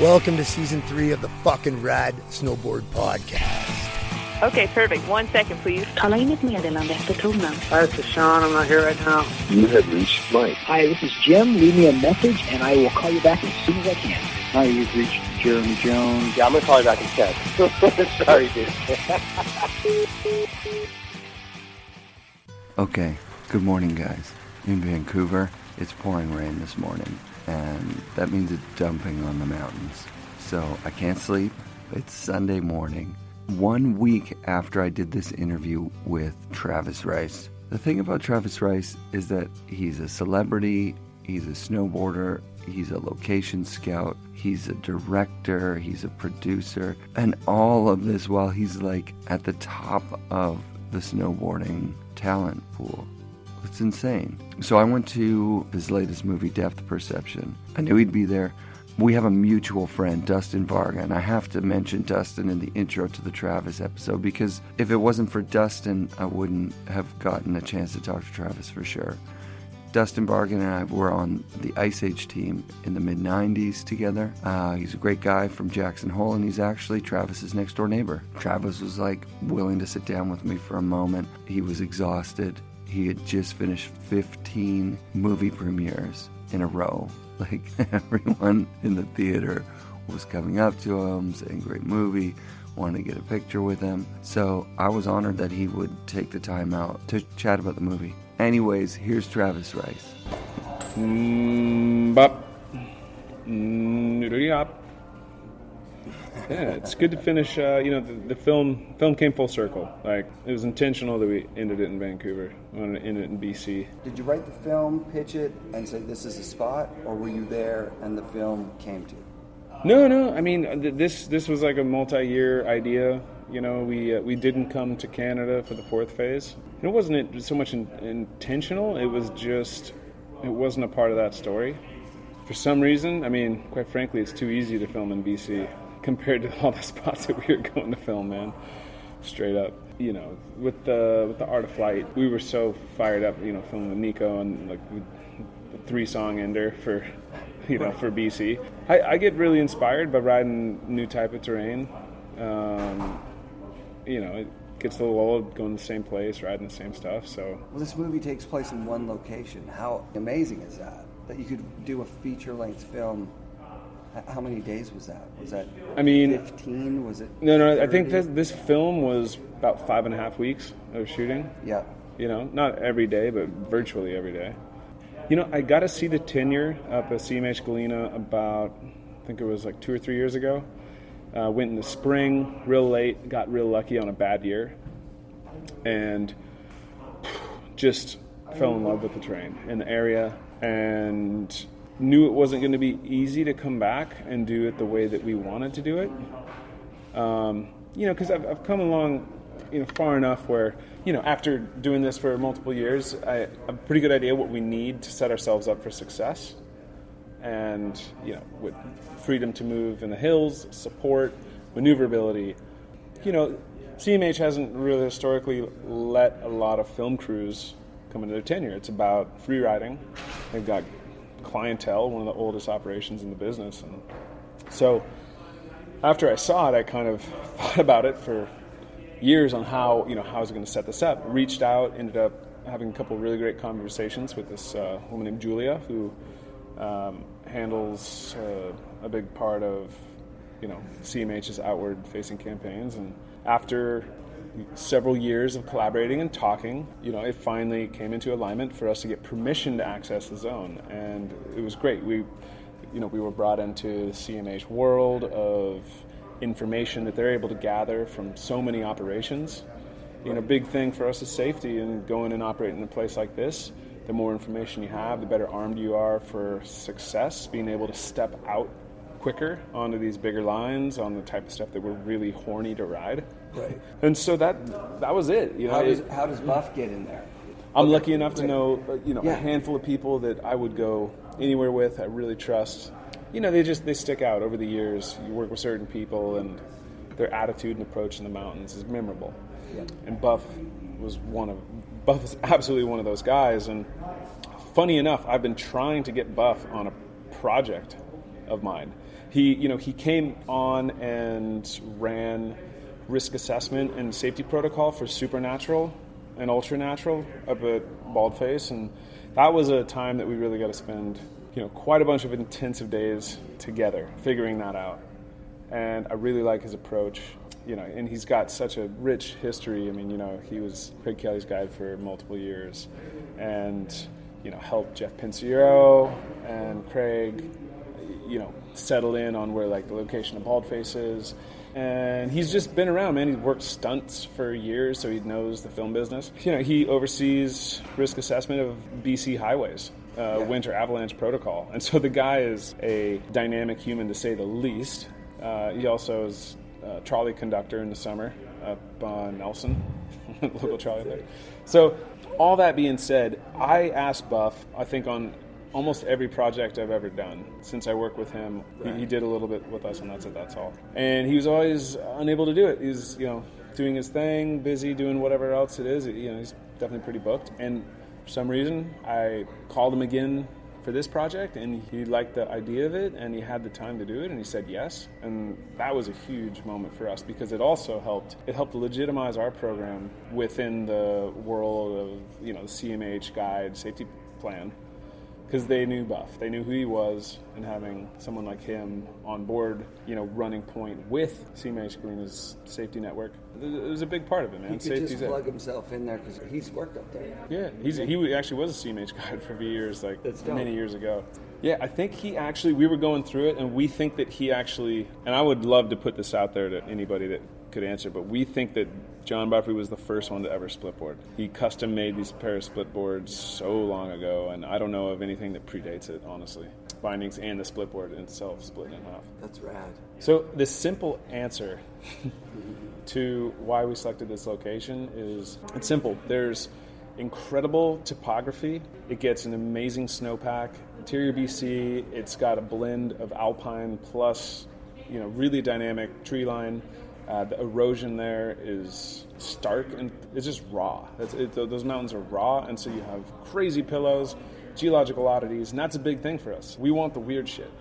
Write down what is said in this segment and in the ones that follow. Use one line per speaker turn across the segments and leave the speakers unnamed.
Welcome to Season 3 of the FNRad Snowboard Podcast.
Okay, perfect. 1 second, please.
Tala in ett meddelande efter tonen.
Hi, this is Sean. I'm not here right now.
You have reached Mike.
Hi, this is Jim. Leave me a message, and I will call you back as soon as I can.
Hi, you've reached Jeremy Jones.
Yeah, I'm going to call you back instead. Sorry, dude.
Okay, good morning, guys. In Vancouver, it's pouring rain this morning, and that means it's dumping on the mountains. So I can't sleep. It's Sunday morning, 1 week after I did this interview with Travis Rice. The thing about Travis Rice is that he's a celebrity, he's a snowboarder, he's a location scout, he's a director, he's a producer, and all of this while he's like at the top of the snowboarding talent pool. It's insane. So I went to his latest movie, Depth Peception. I knew he'd be there. We have a mutual friend, Dustin Varga, and I have to mention Dustin in the intro to the Travis episode because if it wasn't for Dustin, I wouldn't have gotten a chance to talk to Travis for sure. Dustin Varga and I were on the Ice Age team in the mid-90s together. He's a great guy from Jackson Hole, and he's actually Travis's next-door neighbor. Travis was like willing to sit down with me for a moment. He was exhausted. He had just finished 15 movie premieres in a row. Like, everyone in the theater was coming up to him, saying, great movie, wanted to get a picture with him. So I was honored that he would take the time out to chat about the movie. Anyways, here's Travis Rice.
Yeah, it's good to finish. The film came full circle. Like, it was intentional that we ended it in Vancouver. We wanted to end it in BC.
Did you write the film, pitch it, and say this is a spot, or were you there and the film came to you?
No. I mean, this was like a multi-year idea. You know, we didn't come to Canada for the fourth phase. It wasn't so much intentional. It wasn't a part of that story. For some reason, I mean, quite frankly, it's too easy to film in BC compared to all the spots that we were going to film, man. Straight up. You know, with the Art of Flight, we were so fired up, you know, filming with Nico and like the 3-song ender for BC. I get really inspired by riding new type of terrain. It gets a little old going to the same place, riding the same stuff. So,
well, this movie takes place in one location. How amazing is that? That you could do a feature-length film. How many days was that? Was that 15? Was it?
No.
30?
I think this film was about 5.5 weeks of shooting.
Yeah.
You know, not every day, but virtually every day. You know, I got to see the tenure up at CMH Galena about, I think it was like 2 or 3 years ago. Went in the spring, real late, got real lucky on a bad year, and just fell in love with the terrain and the area, and knew it wasn't going to be easy to come back and do it the way that we wanted to do it. Because I've come along, far enough where, after doing this for multiple years, I have a pretty good idea what we need to set ourselves up for success. And, with freedom to move in the hills, support, maneuverability. CMH hasn't really historically let a lot of film crews come into their tenure. It's about free riding. They've got clientele, one of the oldest operations in the business. And so after I saw it, I kind of thought about it for years on how I was going to set this up. Reached out, ended up having a couple of really great conversations with this woman named Julia, who handles a big part of CMH's outward-facing campaigns. And after several years of collaborating and talking, it finally came into alignment for us to get permission to access the zone, and it was great. We were brought into the CMH world of information that they're able to gather from so many operations. Big thing for us is safety, and going and operating in a place like this, the more information you have, the better armed you are for success, being able to step out quicker onto these bigger lines, on the type of stuff that we're really horny to ride.
Right.
And so that was it.
How does Buff get in there?
I'm lucky enough to know, a handful of people that I would go anywhere with, I really trust. They stick out over the years. You work with certain people, and their attitude and approach in the mountains is memorable. Yeah. And Buff is absolutely one of those guys. And funny enough, I've been trying to get Buff on a project of mine. He came on and ran risk assessment and safety protocol for Supernatural and Ultranatural up at Baldface, and that was a time that we really got to spend, quite a bunch of intensive days together figuring that out. And I really like his approach, and he's got such a rich history. I mean, he was Craig Kelly's guide for multiple years, and helped Jeff Pinciero and Craig, settle in on where like the location of Baldface is. And he's just been around, man. He's worked stunts for years, so he knows the film business. He oversees risk assessment of BC highways, winter avalanche protocol. And so the guy is a dynamic human, to say the least. He also is a trolley conductor in the summer up on Nelson, local trolley there. So all that being said, I asked Buff, I think on almost every project I've ever done since I worked with him. Right. He did a little bit with us, and that's it, that's all. And he was always unable to do it. He's, doing his thing, busy doing whatever else it is. He's definitely pretty booked. And for some reason, I called him again for this project, and he liked the idea of it, and he had the time to do it, and he said yes. And that was a huge moment for us, because it also helped legitimize our program within the world of, the CMH guide safety plan. Because they knew Buff, they knew who he was, and having someone like him on board, running point with CMH Galina's safety network, it was a big part of it, man.
He could just plug himself in there because he's worked up there.
Yeah, he actually was a CMH guide for a few years, many years ago. Yeah, I think we were going through it, and we think that he actually, and I would love to put this out there to anybody that could answer, but we think that John Buffrey was the first one to ever split board. He custom made these pair of split boards so long ago, and I don't know of anything that predates it, honestly. Bindings and the split board itself split in half.
That's rad.
So the simple answer to why we selected this location is, it's simple. There's incredible topography. It gets an amazing snowpack. Interior BC, it's got a blend of alpine plus, really dynamic tree line. The erosion there is stark and it's just raw. Those mountains are raw, and so you have crazy pillows, geological oddities, and that's a big thing for us. We want the weird shit,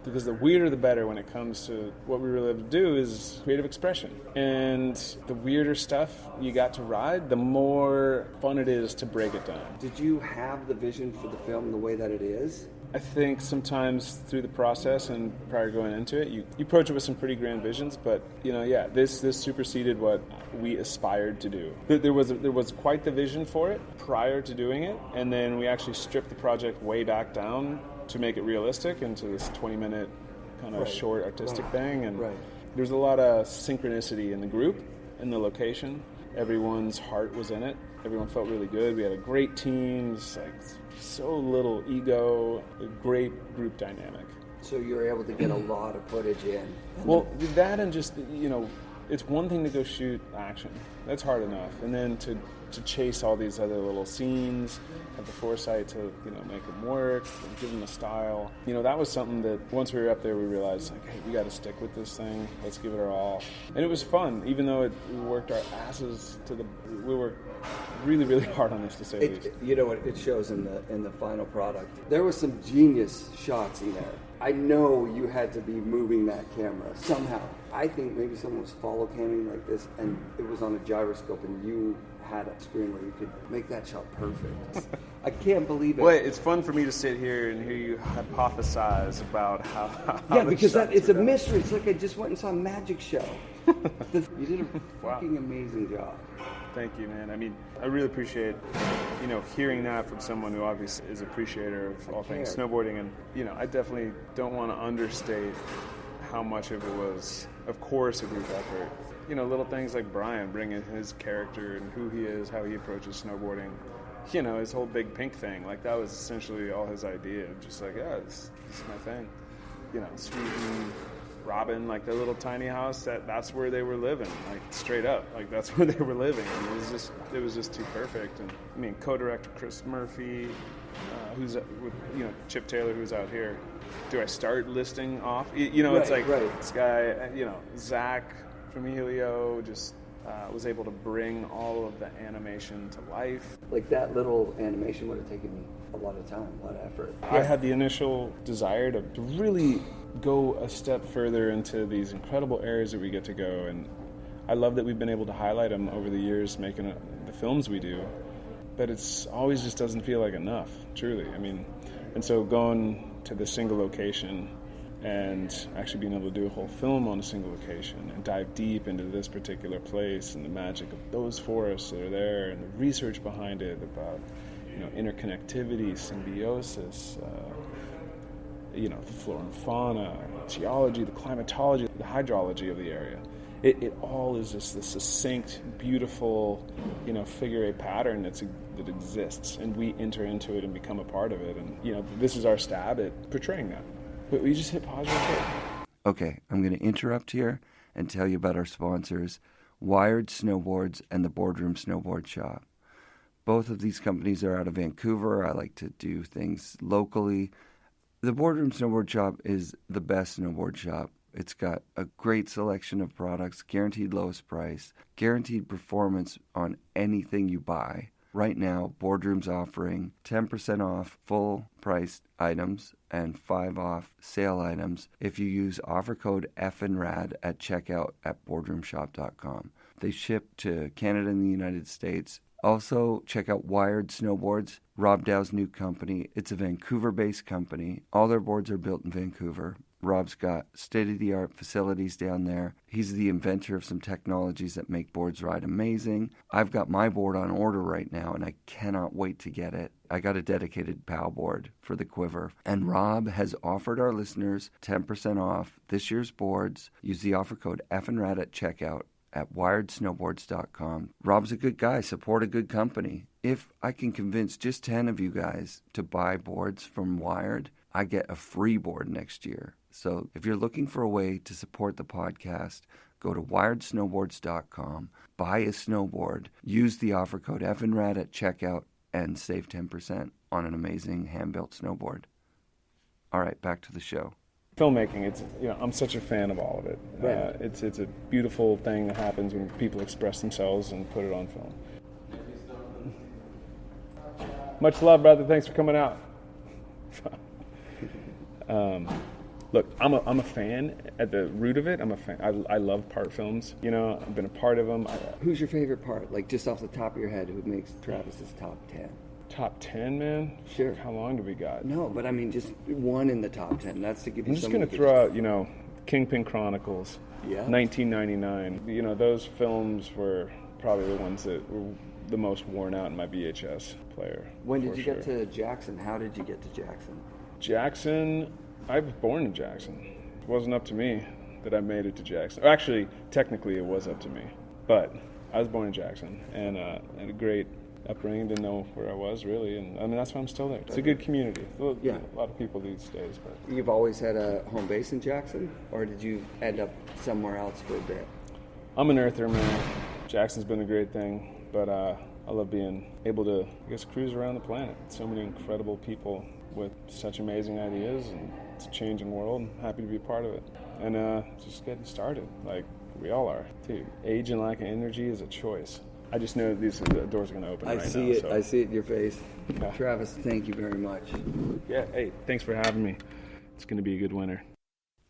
because the weirder the better when it comes to what we really have to do is creative expression. And the weirder stuff you got to ride, the more fun it is to break it down.
Did you have the vision for the film the way that it is?
I think sometimes through the process and prior to going into it, you approach it with some pretty grand visions, but this superseded what we aspired to do. There was quite the vision for it prior to doing it, and then we actually stripped the project way back down to make it realistic into this 20-minute kind of short artistic thing. And there's a lot of synchronicity in the group, in the location. Everyone's heart was in it. Everyone felt really good. We had a great team, so little ego, a great group dynamic.
So you were able to get a lot of footage in.
Well, that and just, it's one thing to go shoot action. That's hard enough. And then to chase all these other little scenes, have the foresight to, make them work, give them a style. That was something that once we were up there, we realized, hey, we got to stick with this thing. Let's give it our all. And it was fun, even though we worked our asses we worked really, really hard on this, to say the least.
It shows in the final product. There was some genius shots in there. I know you had to be moving that camera somehow. I think maybe someone was follow camming like this, and it was on a gyroscope, and you had a screen where you could make that shot perfect. I can't believe it.
Well, it's fun for me to sit here and hear you hypothesize about how
because it's a mystery. It's like I just went and saw a magic show. You did a fucking amazing job.
Thank you, man. I mean, I really appreciate, hearing that from someone who obviously is an appreciator of all things snowboarding. And, I definitely don't want to understate how much of it was, of course, a group effort. Little things like Brian bringing his character and who he is, how he approaches snowboarding. His whole big pink thing, that was essentially all his idea. Just this is my thing. Sweden, Robin, the little tiny house, that's where they were living, straight up. That's where they were living. And it was just too perfect. And I mean, co-director Chris Murphy, who's with, Chip Taylor, who's out here. Do I start listing off? It's this guy, Zach from Helio just was able to bring all of the animation to life.
That little animation would have taken me a lot of time, a lot of effort.
I had the initial desire to really go a step further into these incredible areas that we get to go. And I love that we've been able to highlight them over the years making the films we do. But it's always just doesn't feel like enough, truly. I mean, and so going to the single location and actually being able to do a whole film on a single location and dive deep into this particular place and the magic of those forests that are there and the research behind it about, interconnectivity, symbiosis, the flora and fauna, geology, the climatology, the hydrology of the area. It all is just this succinct, beautiful, figure eight pattern that exists, and we enter into it and become a part of it. And this is our stab at portraying that. But we just hit pause real quick.
Okay, I'm going to interrupt here and tell you about our sponsors, Wired Snowboards and the Boardroom Snowboard Shop. Both of these companies are out of Vancouver. I like to do things locally. The Boardroom Snowboard Shop is the best snowboard shop. It's got a great selection of products, guaranteed lowest price, guaranteed performance on anything you buy. Right now, Boardroom's offering 10% off full-priced items and 5% off sale items if you use offer code FNRad at checkout at boardroomshop.com. They ship to Canada and the United States. Also, check out Wired Snowboards, Rob Dow's new company. It's a Vancouver-based company. All their boards are built in Vancouver. Rob's got state-of-the-art facilities down there. He's the inventor of some technologies that make boards ride amazing. I've got my board on order right now, and I cannot wait to get it. I got a dedicated PAL board for the Quiver. And Rob has offered our listeners 10% off this year's boards. Use the offer code FNRAD at checkout at wiredsnowboards.com. Rob's a good guy. Support a good company. If I can convince just 10 of you guys to buy boards from Wired, I get a free board next year. So if you're looking for a way to support the podcast, go to wiredsnowboards.com, buy a snowboard, use the offer code FNRAD at checkout, and save 10% on an amazing hand-built snowboard. All right, back to the show.
Filmmaking, I'm such a fan of all of it.
Right.
It's a beautiful thing that happens when people express themselves and put it on film. Much love, brother. Thanks for coming out. Look, I'm a fan at the root of it. I'm a fan. I love part films. I've been a part of them.
Who's your favorite part? Like just off the top of your head, who makes Travis's top 10?
Top 10, man?
Sure.
How long do we got?
No, but I mean just one in the top 10. That's to give you.
I'm just going to throw out, Kingpin Chronicles.
Yeah.
1999. Those films were probably the ones that were the most worn out in my VHS player.
When did you get to Jackson? How did you get to Jackson?
Jackson, I was born in Jackson. It wasn't up to me that I made it to Jackson. Actually, technically it was up to me. But I was born in Jackson and had a great upbringing, didn't know where I was really, and I mean that's why I'm still there. It's a good community.
Yeah.
A lot of people these days. But
You've always had a home base in Jackson, or did you end up somewhere else for a bit?
I'm an earther, man. Jackson's been a great thing, but I love being able to, cruise around the planet. So many incredible people with such amazing ideas, and it's a changing world. I'm happy to be a part of it. And just getting started, like we all are. Dude, age and lack of energy is a choice. I just know the doors are going to open right now. So.
I see it in your face.
Yeah.
Travis, thank you very much.
Yeah, hey, thanks for having me. It's going to be a good winter.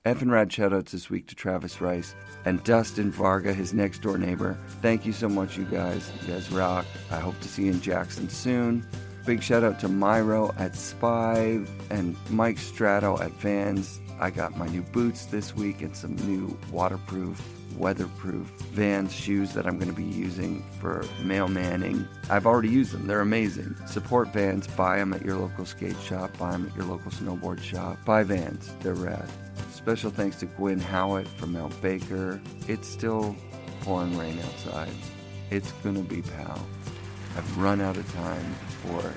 FNRad shoutouts this week to Travis Rice and Dustin Varga, his next door neighbor. Thank you so much, you guys. You guys rock. I hope to see you in Jackson soon. Big shout out to Myro at Spy and Mike Strato at Vans. I got my new boots this week and some new waterproof, weatherproof Vans shoes that I'm going to be using for mailmanning. I've already used them. They're amazing. Support Vans. Buy them at your local skate shop. Buy them at your local snowboard shop. Buy Vans. They're rad. Special thanks to Gwen Howitt from Mount Baker. It's still pouring rain outside. It's going to be pal. I've run out of time before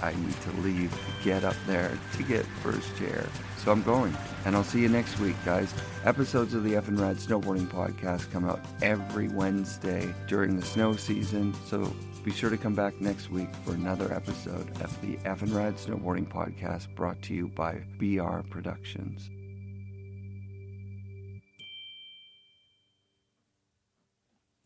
I need to leave to get up there to get first chair. So I'm going. And I'll see you next week, guys. Episodes of the FNRad Snowboarding Podcast come out every Wednesday during the snow season. So be sure to come back next week for another episode of the FNRad Snowboarding Podcast brought to you by BR Productions.